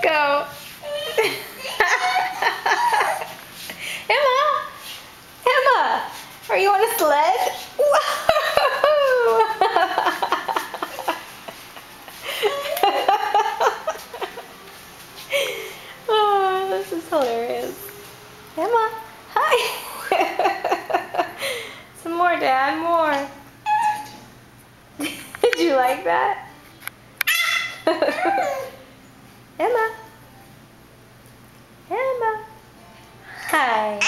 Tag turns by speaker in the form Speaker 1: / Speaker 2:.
Speaker 1: Go. Emma! Emma! Are you on a sled? Whoa! Oh, this is hilarious. Emma! Hi! Some more, Dad, more. Did you like that? Emma! Emma! Hi!